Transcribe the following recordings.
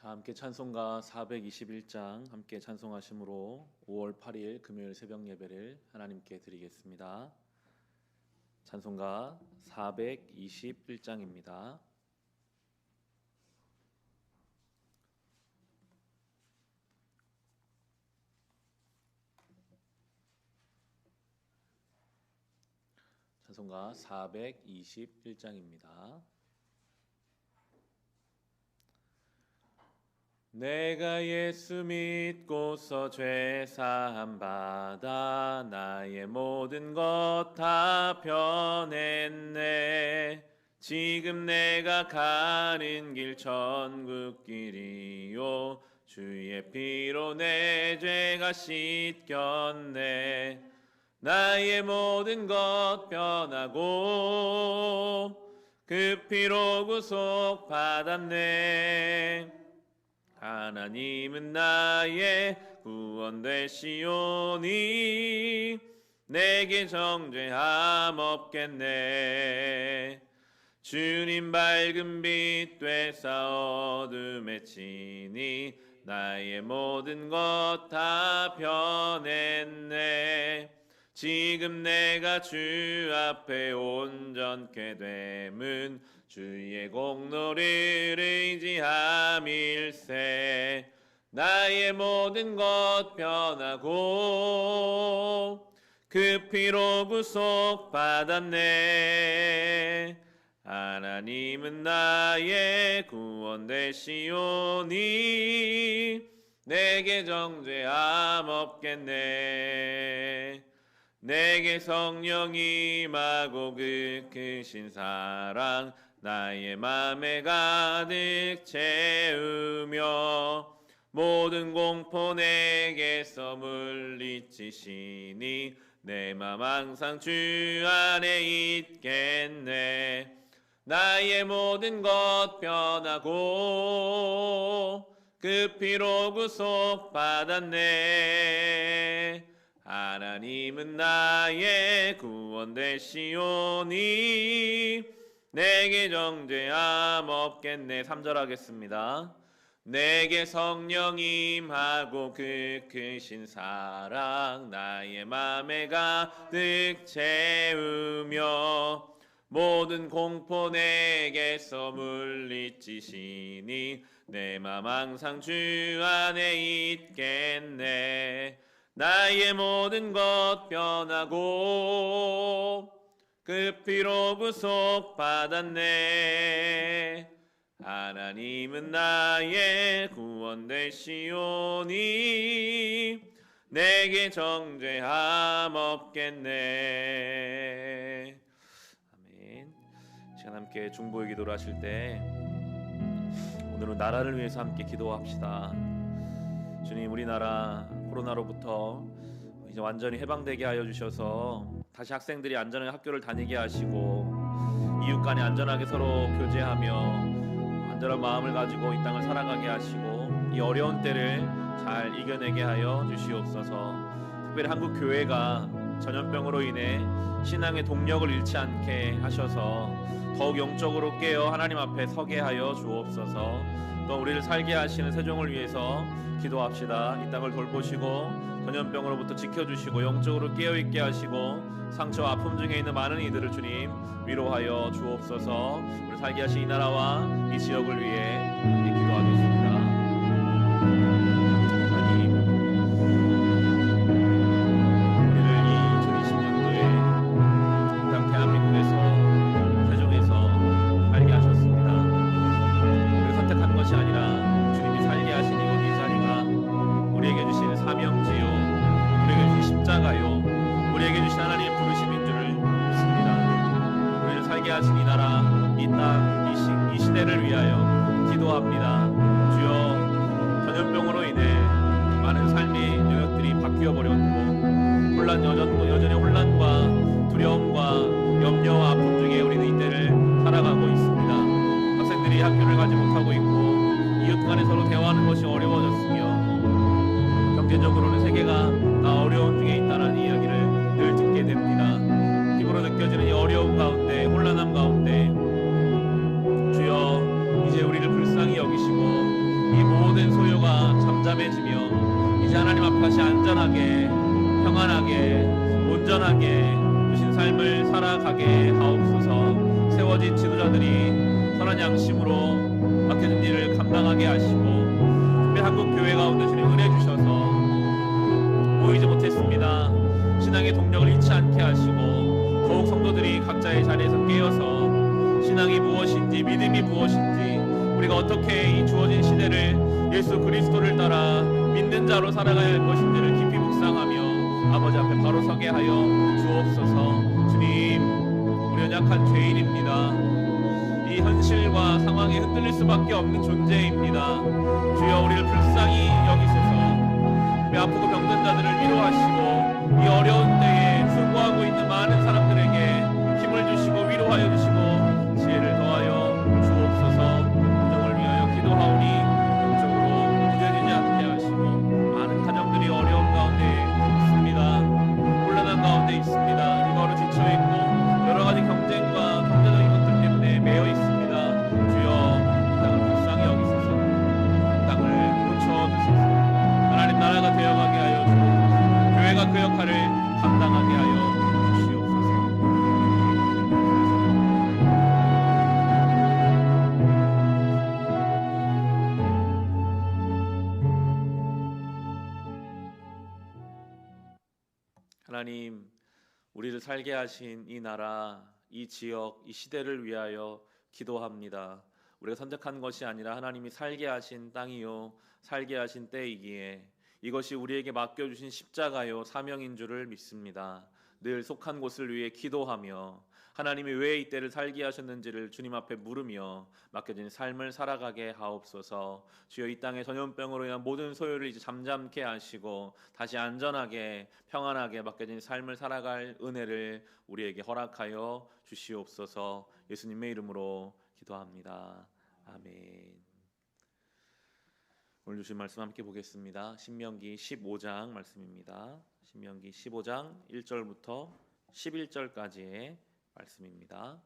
다 함께 찬송가 421장 함께 찬송하심으로 5월 8일 금요일 새벽 예배를 하나님께 드리겠습니다. 찬송가 421장입니다. 찬송가 421장입니다. 내가 예수 믿고서 죄 사함 받아 나의 모든 것 다 변했네. 지금 내가 가는 길 천국 길이요 주의 피로 내 죄가 씻겼네. 나의 모든 것 변하고 그 피로 구속 받았네. 하나님은 나의 구원 되시오니 내게 정죄함 없겠네. 주님 밝은 빛 되사 어둠에 치니 나의 모든 것 다 변했네. 지금 내가 주 앞에 온전케 됨은 주의 공로를 의지함일세. 나의 모든 것 변하고 그 피로 구속 받았네. 하나님은 나의 구원 되시오니 내게 정죄함 없겠네. 내게 성령 임하고 그 크신 사랑 나의 맘에 가득 채우며 모든 공포 내게서 물리치시니 내 맘 항상 주 안에 있겠네. 나의 모든 것 변하고 그 피로 구속 받았네. 하나님은 나의 구원 되시오니 내게 정죄함 없겠네. 3절 하겠습니다. 내게 성령 임하고 그 크신 사랑 나의 맘에 가득 채우며 모든 공포 내게서 물리치시니 내 맘 항상 주 안에 있겠네. 나의 모든 것 변하고 그 피로 구속 받았네. 하나님은 나의 구원 되시오니 내게 정죄함 없겠네. 아멘. 시간 함께 중보의 기도를 하실 때 오늘은 나라를 위해서 함께 기도합시다. 주님, 우리나라 코로나로부터 이제 완전히 해방되게 하여 주셔서 다시 학생들이 안전하게 학교를 다니게 하시고 이웃 간에 안전하게 서로 교제하며 안전한 마음을 가지고 이 땅을 살아가게 하시고 이 어려운 때를 잘 이겨내게 하여 주시옵소서. 특별히 한국 교회가 전염병으로 인해 신앙의 동력을 잃지 않게 하셔서 더욱 영적으로 깨어 하나님 앞에 서게 하여 주옵소서. 또 우리를 살게 하시는 세종을 위해서 기도합시다. 이 땅을 돌보시고 전염병으로부터 지켜주시고 영적으로 깨어있게 하시고 상처와 아픔 중에 있는 많은 이들을 주님 위로하여 주옵소서. 우리 살게 하신 이 나라와 이 지역을 위해 함께 기도하겠습니다. 하나님, 우리를 이 2020년도에 이 땅 대한민국에서 세종에서 살게 하셨습니다. 우리를 선택한 것이 아니라 주님이 살게 하신 이곳 이 자리가 우리에게 주신 사명지요, 우리에게 주신 십자가요, 우리에게 주신 하나님의 부르심인 줄을 믿습니다. 우리를 살게 하신 이 나라, 이 땅, 이 시대를 위하여 기도합니다. 주여, 전염병으로 인해 많은 삶의 영역들이 바뀌어 버렸고 여전히 혼란과 두려움과 염려와 아픔 중에 우리는 이때를 살아가고 있습니다. 학생들이 학교를 가지 못하고 있고 이웃 간에 서로 대화하는 것이 어려워졌으며 경제적으로는 세계가 다 어려운 중에 있다는 이야기를 늘 듣게 됩니다. 힘으로 느껴지는 이 어려움 가운데, 혼란함 가운데 주여, 이제 우리를 불쌍히 여기시고 이 잠잠해지며 이제 하나님 앞에 다시 안전하게, 평안하게, 온전하게 주신 삶을 살아가게 하옵소서. 세워진 지도자들이 선한 양심으로 맡겨진 일을 감당하게 하시고, 특히 한국 교회 가운데 주님 은혜 주셔서 보이지 못했습니다. 신앙의 동력을 잃지 않게 하시고, 더욱 성도들이 각자의 자리에서 깨어서 신앙이 무엇인지, 믿음이 무엇인지, 우리가 어떻게 이 주어진 시대를 예수 그리스도를 따라 믿는 자로 살아가야 할 것인지를 깊이 묵상하며 아버지 앞에 바로 서게 하여 주옵소서. 주님, 우리 연약한 죄인입니다. 이 현실과 상황에 흔들릴 수밖에 없는 존재입니다. 주여, 우리를 불쌍히 여기소서. 아프고 병든 자들을 위로하시고, 이 어려운 때에 수고하고 있는 많은 사람들에게 힘을 주시고 위로하여 주시고 지혜를 더하여 주옵소서. 가정을 위하여 기도하오니 영적으로 무뎌지지 않게 하시고, 많은 가정들이 어려움 가운데 있습니다. 곤란한 가운데 있습니다. 육아로 지쳐있고 여러 가지 경쟁과 경제적인 것들 때문에 매여 있습니다. 주여, 이 땅을 불쌍히 여기소서. 땅을 고쳐주소서. 하나님 나라가 되어가게 하여 주옵소서. 교회가 그 역할을 감당하게 하여 주시옵소서. 하나님, 우리를 살게 하신 이 나라, 이 지역, 이 시대를 위하여 기도합니다. 우리가 선택한 것이 아니라 하나님이 살게 하신 땅이요, 살게 하신 때이기에 이것이 우리에게 맡겨주신 십자가요, 사명인 줄을 믿습니다. 늘 속한 곳을 위해 기도하며 하나님이 왜 이 때를 살게 하셨는지를 주님 앞에 물으며 맡겨진 삶을 살아가게 하옵소서. 주여, 이 땅의 전염병으로 인한 모든 소요를 이제 잠잠케 하시고 다시 안전하게 평안하게 맡겨진 삶을 살아갈 은혜를 우리에게 허락하여 주시옵소서. 예수님의 이름으로 기도합니다. 아멘. 오늘 주신 말씀 함께 보겠습니다. 신명기 15장 말씀입니다. 신명기 15장 1절부터 11절까지의 말씀입니다.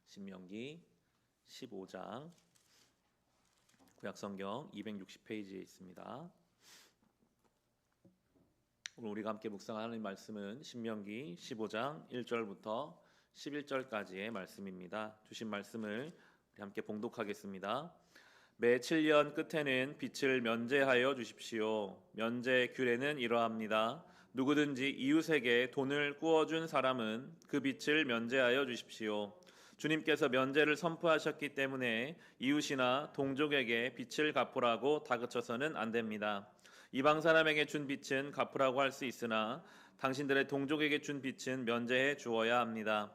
신명기 15장 구약성경 260페이지에 있습니다. 오늘 우리가 함께 묵상하는 말씀은 신명기 15장 1절부터 11절까지의 말씀입니다. 주신 말씀을 우리 함께 봉독하겠습니다. 매 7년 끝에는 빚을 면제하여 주십시오. 면제 규례는 이러합니다. 누구든지 이웃에게 돈을 꾸어준 사람은 그 빚을 면제하여 주십시오. 주님께서 면제를 선포하셨기 때문에 이웃이나 동족에게 빚을 갚으라고 다그쳐서는 안 됩니다. 이방 사람에게 준 빚은 갚으라고 할 수 있으나 당신들의 동족에게 준 빚은 면제해 주어야 합니다.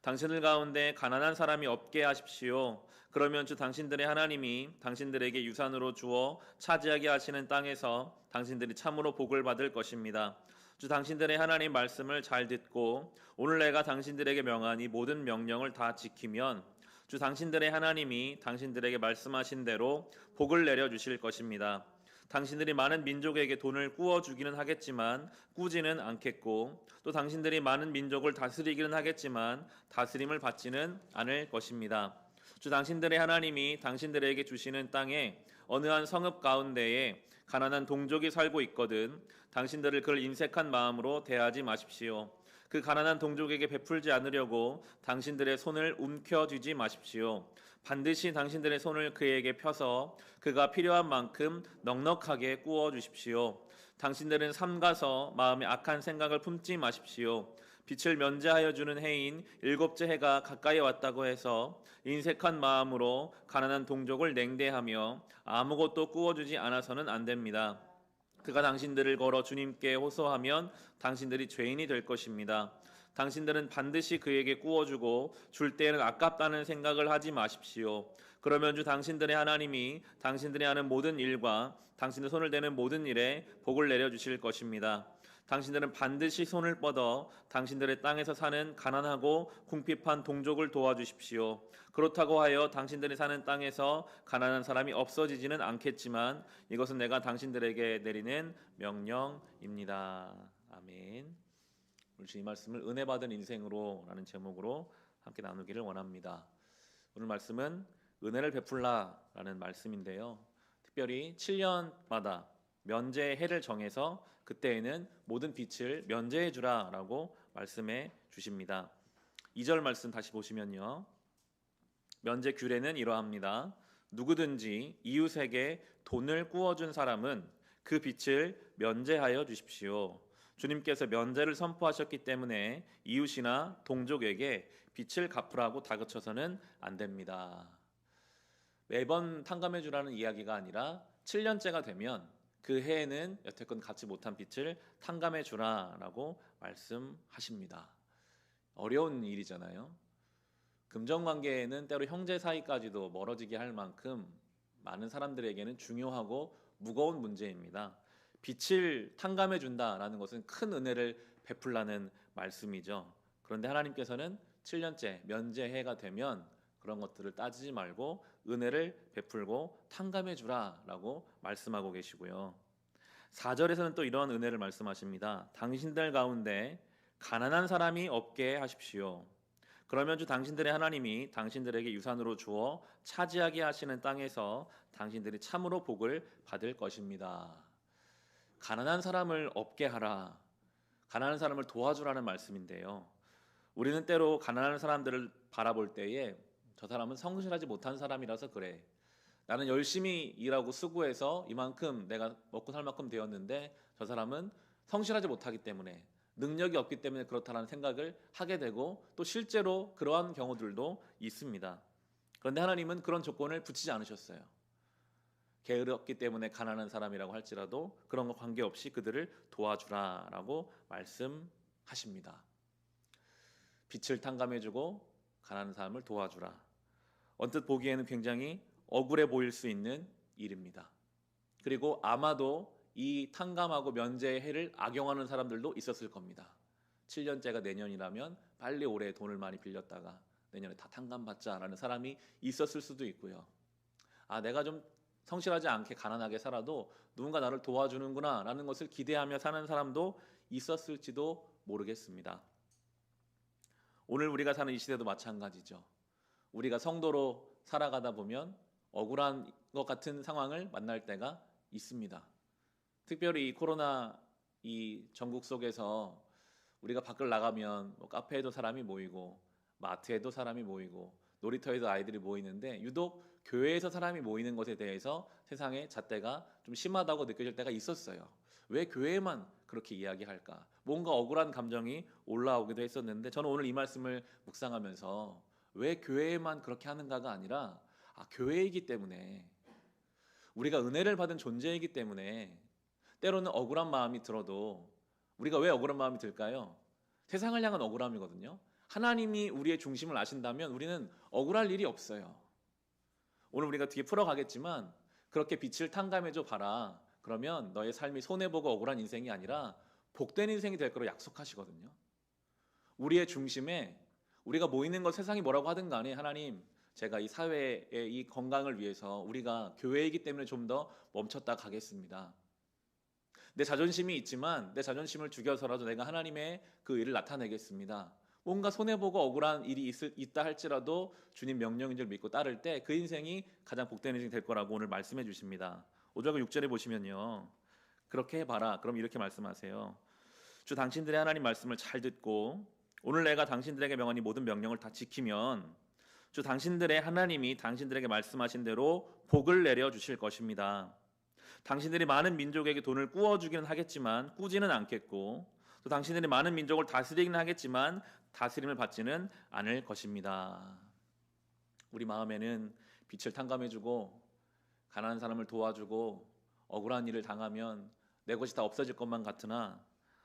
당신들 가운데 가난한 사람이 없게 하십시오. 그러면 주 당신들의 하나님이 당신들에게 유산으로 주어 차지하게 하시는 땅에서 당신들이 참으로 복을 받을 것입니다. 주 당신들의 하나님 말씀을 잘 듣고 오늘 내가 당신들에게 명한 이 모든 명령을 다 지키면 주 당신들의 하나님이 당신들에게 말씀하신 대로 복을 내려 주실 것입니다. 당신들이 많은 민족에게 돈을 꾸어주기는 하겠지만 꾸지는 않겠고, 또 당신들이 많은 민족을 다스리기는 하겠지만 다스림을 받지는 않을 것입니다. 주 당신들의 하나님이 당신들에게 주시는 땅에 어느 한 성읍 가운데에 가난한 동족이 살고 있거든 당신들을 그를 인색한 마음으로 대하지 마십시오. 그 가난한 동족에게 베풀지 않으려고 당신들의 손을 움켜쥐지 마십시오. 반드시 당신들의 손을 그에게 펴서 그가 필요한 만큼 넉넉하게 꾸어 주십시오. 당신들은 삼가서 마음에 악한 생각을 품지 마십시오. 빛을 면제하여 주는 해인 일곱째 해가 가까이 왔다고 해서 인색한 마음으로 가난한 동족을 냉대하며 아무것도 꾸어주지 않아서는 안 됩니다. 그가 당신들을 걸어 주님께 호소하면 당신들이 죄인이 될 것입니다. 당신들은 반드시 그에게 꾸어주고 줄 때에는 아깝다는 생각을 하지 마십시오. 그러면 주 당신들의 하나님이 당신들이 하는 모든 일과 당신의 손을 대는 모든 일에 복을 내려주실 것입니다. 당신들은 반드시 손을 뻗어 당신들의 땅에서 사는 가난하고 궁핍한 동족을 도와주십시오. 그렇다고 하여 당신들이 사는 땅에서 가난한 사람이 없어지지는 않겠지만 이것은 내가 당신들에게 내리는 명령입니다. 아멘. 오늘 이 말씀을 은혜 받은 인생으로 라는 제목으로 함께 나누기를 원합니다. 오늘 말씀은 은혜를 베풀라라는 말씀인데요. 특별히 7년마다 면제의 해를 정해서 그때에는 모든 빛을 면제해 주라라고 말씀해 주십니다. 2절 말씀 다시 보시면요. 면제 규례는 이러합니다. 누구든지 이웃에게 돈을 구워준 사람은 그 빚을 면제하여 주십시오. 주님께서 면제를 선포하셨기 때문에 이웃이나 동족에게 빚을 갚으라고 다그쳐서는 안 됩니다. 매번 탕감해 주라는 이야기가 아니라 7년째가 되면 그 해에는 여태껏 갚지 못한 빚을 탕감해 주라라고 말씀하십니다. 어려운 일이잖아요. 금전관계에는 때로 형제 사이까지도 멀어지게 할 만큼 많은 사람들에게는 중요하고 무거운 문제입니다. 빚을 탕감해 준다라는 것은 큰 은혜를 베풀라는 말씀이죠. 그런데 하나님께서는 7년째 면제해가 되면 그런 것들을 따지지 말고 은혜를 베풀고 탕감해 주라라고 말씀하고 계시고요. 4절에서는 또 이런 은혜를 말씀하십니다. 당신들 가운데 가난한 사람이 없게 하십시오. 그러면 주 당신들의 하나님이 당신들에게 유산으로 주어 차지하게 하시는 땅에서 당신들이 참으로 복을 받을 것입니다. 가난한 사람을 없게 하라. 가난한 사람을 도와주라는 말씀인데요. 우리는 때로 가난한 사람들을 바라볼 때에 저 사람은 성실하지 못한 사람이라서 그래. 나는 열심히 일하고 수고해서 이만큼 내가 먹고 살 만큼 되었는데 저 사람은 성실하지 못하기 때문에 능력이 없기 때문에 그렇다는 생각을 하게 되고 또 실제로 그러한 경우들도 있습니다. 그런데 하나님은 그런 조건을 붙이지 않으셨어요. 게으르었기 때문에 가난한 사람이라고 할지라도 그런 거 관계없이 그들을 도와주라라고 말씀하십니다. 빚을 탕감해주고 가난한 사람을 도와주라. 언뜻 보기에는 굉장히 억울해 보일 수 있는 일입니다. 그리고 아마도 이 탕감하고 면제의 해를 악용하는 사람들도 있었을 겁니다. 7년째가 내년이라면 빨리 올해 돈을 많이 빌렸다가 내년에 다 탕감받자라는 사람이 있었을 수도 있고요. 내가 좀 성실하지 않게 가난하게 살아도 누군가 나를 도와주는구나 라는 것을 기대하며 사는 사람도 있었을지도 모르겠습니다. 오늘 우리가 사는 이 시대도 마찬가지죠. 우리가 성도로 살아가다 보면 억울한 것 같은 상황을 만날 때가 있습니다. 특별히 이 코로나 이 전국 속에서 우리가 밖을 나가면 카페에도 사람이 모이고 마트에도 사람이 모이고 놀이터에도 아이들이 모이는데 유독 교회에서 사람이 모이는 것에 대해서 세상의 잣대가 좀 심하다고 느껴질 때가 있었어요. 왜 교회만 그렇게 이야기할까? 뭔가 억울한 감정이 올라오기도 했었는데 저는 오늘 이 말씀을 묵상하면서 왜 교회에만 그렇게 하는가가 아니라 교회이기 때문에 우리가 은혜를 받은 존재이기 때문에 때로는 억울한 마음이 들어도 우리가 왜 억울한 마음이 들까요? 세상을 향한 억울함이거든요. 하나님이 우리의 중심을 아신다면 우리는 억울할 일이 없어요. 오늘 우리가 뒤에 풀어가겠지만 그렇게 빛을 탕감해줘 봐라. 그러면 너의 삶이 손해보고 억울한 인생이 아니라 복된 인생이 될 거로 약속하시거든요. 우리의 중심에 우리가 모이는 것 세상이 뭐라고 하든 간에 하나님 제가 이 사회의 이 건강을 위해서 우리가 교회이기 때문에 좀 더 멈췄다 가겠습니다. 내 자존심이 있지만 내 자존심을 죽여서라도 내가 하나님의 그 일을 나타내겠습니다. 뭔가 손해보고 억울한 일이 있다 할지라도 주님 명령인 줄 믿고 따를 때 그 인생이 가장 복된 인생이 될 거라고 오늘 말씀해 주십니다. 5절과 6절에 보시면요. 그렇게 해봐라. 그럼 이렇게 말씀하세요. 주 당신들의 하나님 말씀을 잘 듣고 오늘 내가 당신들에게 명한 이 모든 명령을 다 지키면 주 당신들의 하나님이 당신들에게 말씀하신 대로 복을 내려 주실 것입니다. 당신들이 많은 민족에게 돈을 꾸어주기는 하겠지만 꾸지는 않겠고 또 당신들이 많은 민족을 다스리기는 하겠지만 다스림을 받지는 않을 것입니다. 우리 마음에는 빛을 탕감해주고 가난한 사람을 도와주고 억울한 일을 당하면 내 것이 다 없어질 것만 같으나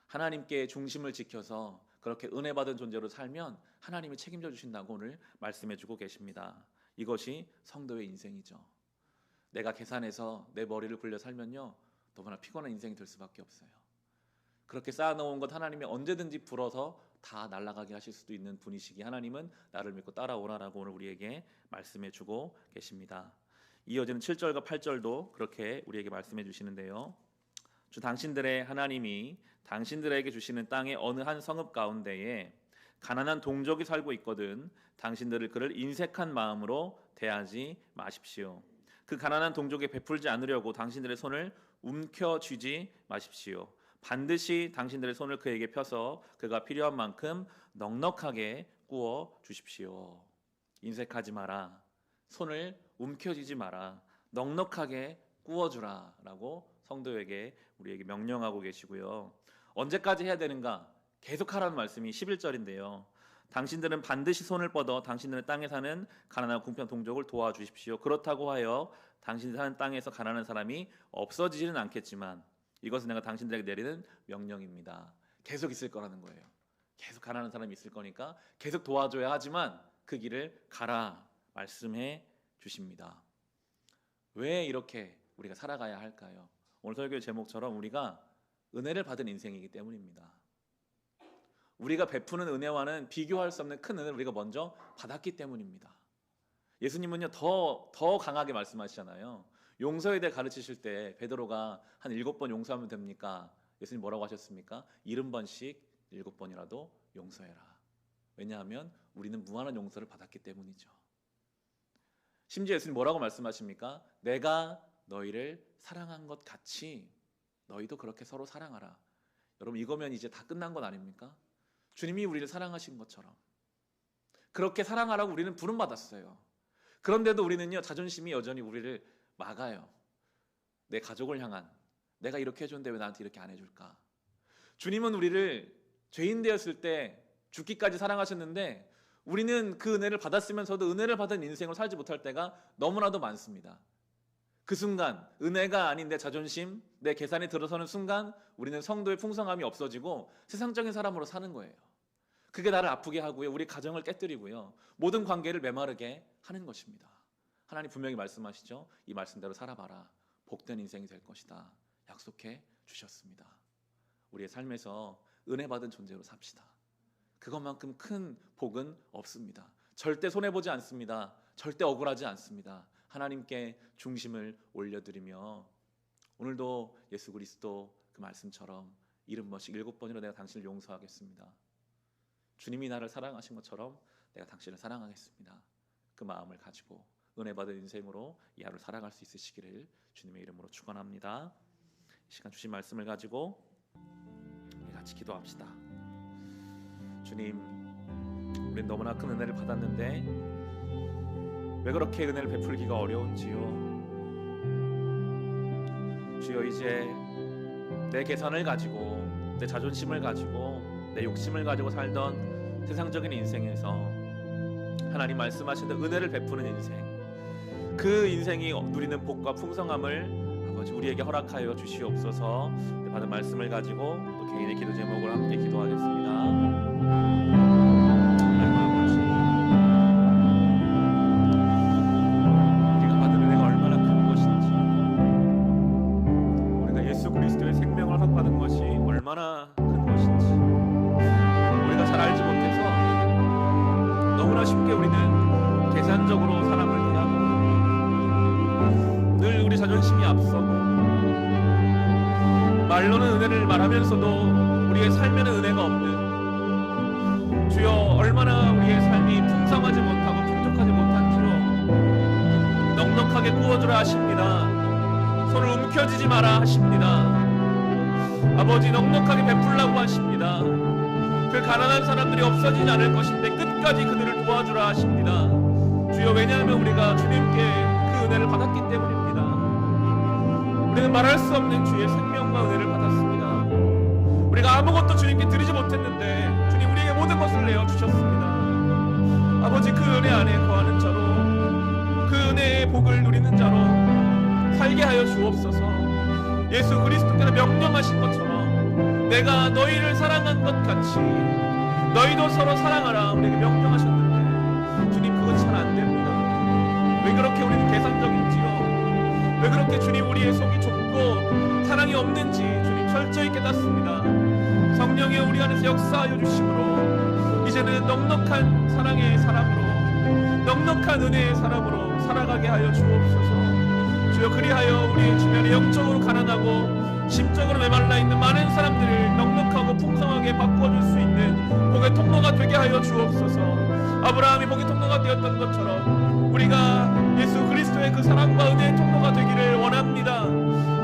하나님께 중심을 지켜서 그렇게 은혜 받은 존재로 살면 하나님이 책임져 주신다고 오늘 말씀해주고 계십니다. 이것이 성도의 인생이죠. 내가 계산해서 내 머리를 굴려 살면요 너무나 피곤한 인생이 될 수밖에 없어요. 그렇게 쌓아놓은 것 하나님이 언제든지 불어서 다 날아가게 하실 수도 있는 분이시기 하나님은 나를 믿고 따라오라라고 오늘 우리에게 말씀해주고 계십니다. 이어지는 7절과 8절도 그렇게 우리에게 말씀해 주시는데요. 주 당신들의 하나님이 당신들에게 주시는 땅의 어느 한 성읍 가운데에 가난한 동족이 살고 있거든 당신들을 그를 인색한 마음으로 대하지 마십시오. 그 가난한 동족에 베풀지 않으려고 당신들의 손을 움켜쥐지 마십시오. 반드시 당신들의 손을 그에게 펴서 그가 필요한 만큼 넉넉하게 구워 주십시오. 인색하지 마라. 손을 움켜쥐지 마라. 넉넉하게 구워주라 라고 성도에게 우리에게 명령하고 계시고요. 언제까지 해야 되는가? 계속 하라는 말씀이 11절인데요. 당신들은 반드시 손을 뻗어 당신들의 땅에 사는 가난한 궁핍한 동족을 도와주십시오. 그렇다고 하여 당신이 사는 땅에서 가난한 사람이 없어지지는 않겠지만 이것은 내가 당신들에게 내리는 명령입니다. 계속 있을 거라는 거예요. 계속 가난한 사람이 있을 거니까 계속 도와줘야 하지만 그 길을 가라 말씀해 주십니다. 왜 이렇게 우리가 살아가야 할까요? 오늘 설교의 제목처럼 우리가 은혜를 받은 인생이기 때문입니다. 우리가 베푸는 은혜와는 비교할 수 없는 큰 은혜를 우리가 먼저 받았기 때문입니다. 예수님은요 더 강하게 말씀하시잖아요. 용서에 대해 가르치실 때 베드로가 한 7번 용서하면 됩니까? 예수님 뭐라고 하셨습니까? 70번씩 7번이라도 용서해라. 왜냐하면 우리는 무한한 용서를 받았기 때문이죠. 심지어 예수님 뭐라고 말씀하십니까? 내가 너희를 사랑한 것 같이 너희도 그렇게 서로 사랑하라. 여러분 이거면 이제 다 끝난 것 아닙니까? 주님이 우리를 사랑하신 것처럼 그렇게 사랑하라고 우리는 부름받았어요. 그런데도 우리는요 자존심이 여전히 우리를 막아요. 내 가족을 향한 내가 이렇게 해줬는데 왜 나한테 이렇게 안 해줄까? 주님은 우리를 죄인 되었을 때 죽기까지 사랑하셨는데 우리는 그 은혜를 받았으면서도 은혜를 받은 인생을 살지 못할 때가 너무나도 많습니다. 그 순간 은혜가 아닌 내 자존심, 내 계산이 들어서는 순간 우리는 성도의 풍성함이 없어지고 세상적인 사람으로 사는 거예요. 그게 나를 아프게 하고요, 우리 가정을 깨뜨리고요, 모든 관계를 메마르게 하는 것입니다. 하나님 분명히 말씀하시죠. 이 말씀대로 살아봐라. 복된 인생이 될 것이다. 약속해 주셨습니다. 우리의 삶에서 은혜 받은 존재로 삽시다. 그것만큼 큰 복은 없습니다. 절대 손해보지 않습니다. 절대 억울하지 않습니다. 하나님께 중심을 올려드리며 오늘도 예수 그리스도 그 말씀처럼 70번씩 7번으로 내가 당신을 용서하겠습니다. 주님이 나를 사랑하신 것처럼 내가 당신을 사랑하겠습니다. 그 마음을 가지고 은혜 받은 인생으로 이 하루를 살아갈 수 있으시기를 주님의 이름으로 축원합니다. 이 시간 주신 말씀을 가지고 우리 같이 기도합시다. 주님, 우린 너무나 큰 은혜를 받았는데 왜 그렇게 은혜를 베풀기가 어려운지요. 주여, 이제 내 계산을 가지고 내 자존심을 가지고 내 욕심을 가지고 살던 세상적인 인생에서 하나님 말씀하신 은혜를 베푸는 인생, 그 인생이 누리는 복과 풍성함을 아버지 우리에게 허락하여 주시옵소서. 받은 말씀을 가지고 또 개인의 기도 제목을 함께 기도하겠습니다. 얼마나 큰 것인지 우리가 잘 알지 못해서 너무나 쉽게 우리는 계산적으로 사람을 대하고 늘 우리 자존심이 앞서고 말로는 은혜를 말하면서도 우리의 삶에는 은혜가 없는 주여, 얼마나 우리의 삶이 풍성하지 못하고 풍족하지 못한지로 넉넉하게 구워주라 하십니다. 손을 움켜쥐지 마라 하십니다. 아버지, 넉넉하게 베풀라고 하십니다. 그 가난한 사람들이 없어지지 않을 것인데 끝까지 그들을 도와주라 하십니다. 주여, 왜냐하면 우리가 주님께 그 은혜를 받았기 때문입니다. 우리는 말할 수 없는 주의 생명과 은혜를 받았습니다. 우리가 아무것도 주님께 드리지 못했는데 주님 우리에게 모든 것을 내어주셨습니다. 아버지, 그 은혜 안에 거하는 자로, 그 은혜의 복을 누리는 자로 살게 하여 주옵소서. 예수 그리스도께서 명령하신 것처럼 내가 너희를 사랑한 것 같이 너희도 서로 사랑하라 우리에게 명령하셨는데 주님, 그건 잘 안 됩니다. 왜 그렇게 우리는 계산적인지요? 왜 그렇게 주님 우리의 속이 좁고 사랑이 없는지 주님 철저히 깨닫습니다. 성령의 우리 안에서 역사하여 주심으로 이제는 넉넉한 사랑의 사람으로, 넉넉한 은혜의 사람으로 살아가게 하여 주옵소서. 주여, 그리하여 우리 주변에 영적으로 가난하고 심적으로 메말라 있는 많은 사람들을 넉넉하고 풍성하게 바꿔줄 수 있는 복의 통로가 되게 하여 주옵소서. 아브라함이 복의 통로가 되었던 것처럼 우리가 예수 그리스도의 그 사랑과 은혜의 통로가 되기를 원합니다.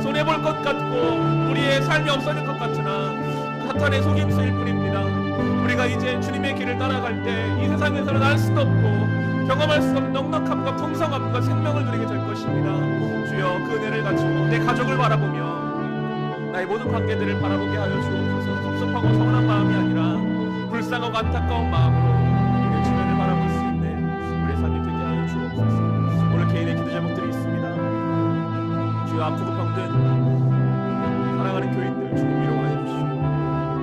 손해볼 것 같고 우리의 삶이 없어질 것 같으나 사탄의 속임수일 뿐입니다. 우리가 이제 주님의 길을 따라갈 때 이 세상에서는 알 수도 없고 경험할 수 없는 넉넉함과 풍성함과 생명을 누리게 될 것입니다. 주여, 그 은혜를 가지고 내 가족을 바라보며 나의 모든 관계들을 바라보게 하여 주옵소서. 섭섭하고 서운한 마음이 아니라 불쌍하고 안타까운 마음으로 우리의 주변을 바라볼 수 있는 우리의 삶이 되게 하여 주옵소서. 오늘 개인의 기도 제목들이 있습니다. 주여, 아프고 병든 사랑하는 교인들 주님 위로하여 주시고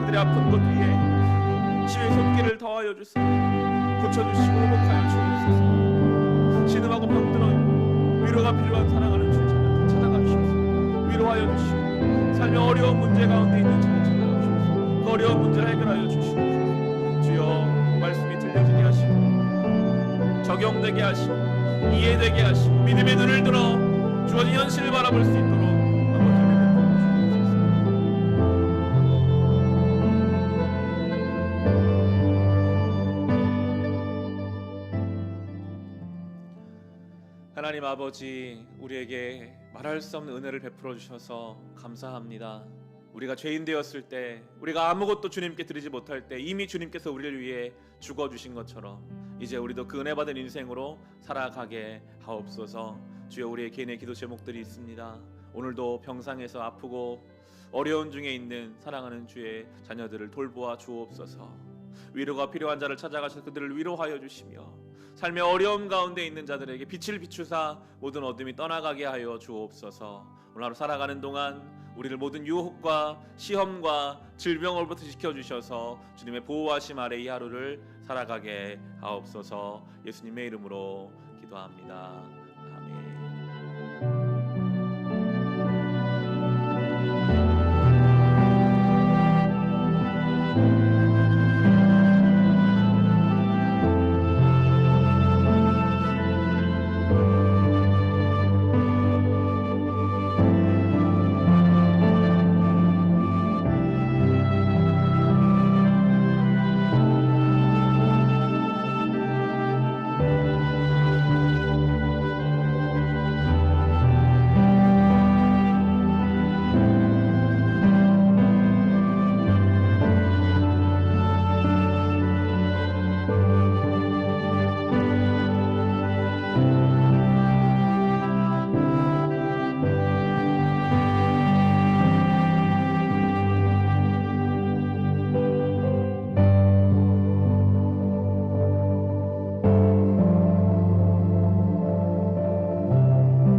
그들의 아픈 곳 위에 치유의 손길을 더하여 주시고 고쳐주시고 회복하여 주옵소서. 신음하고 병들어 위로가 필요한 사랑하는 주님 찾아가 주옵소서. 위로하여 주시고 삶의 어려운 문제 가운데 있는 저를 찾아가 주옵소서. 그 어려운 문제를 해결하여 주시옵소서. 주여, 말씀이 들려지게 하시고 적용되게 하시고 이해되게 하시고 믿음의 눈을 들어 주어진 현실을 바라볼 수 있도록 하나님 아버지, 우리에게 말할 수 없는 은혜를 베풀어 주셔서 감사합니다. 우리가 죄인 되었을 때, 우리가 아무것도 주님께 드리지 못할 때 이미 주님께서 우리를 위해 죽어주신 것처럼 이제 우리도 그 은혜 받은 인생으로 살아가게 하옵소서. 주여, 우리의 개인의 기도 제목들이 있습니다. 오늘도 병상에서 아프고 어려운 중에 있는 사랑하는 주의 자녀들을 돌보아 주옵소서. 위로가 필요한 자를 찾아가셔서 그들을 위로하여 주시며 삶의 어려움 가운데 있는 자들에게 빛을 비추사 모든 어둠이 떠나가게 하여 주옵소서. 오늘 하루 살아가는 동안 우리를 모든 유혹과 시험과 질병으로부터 지켜주셔서 주님의 보호하심 아래 이 하루를 살아가게 하옵소서. 예수님의 이름으로 기도합니다. 아멘.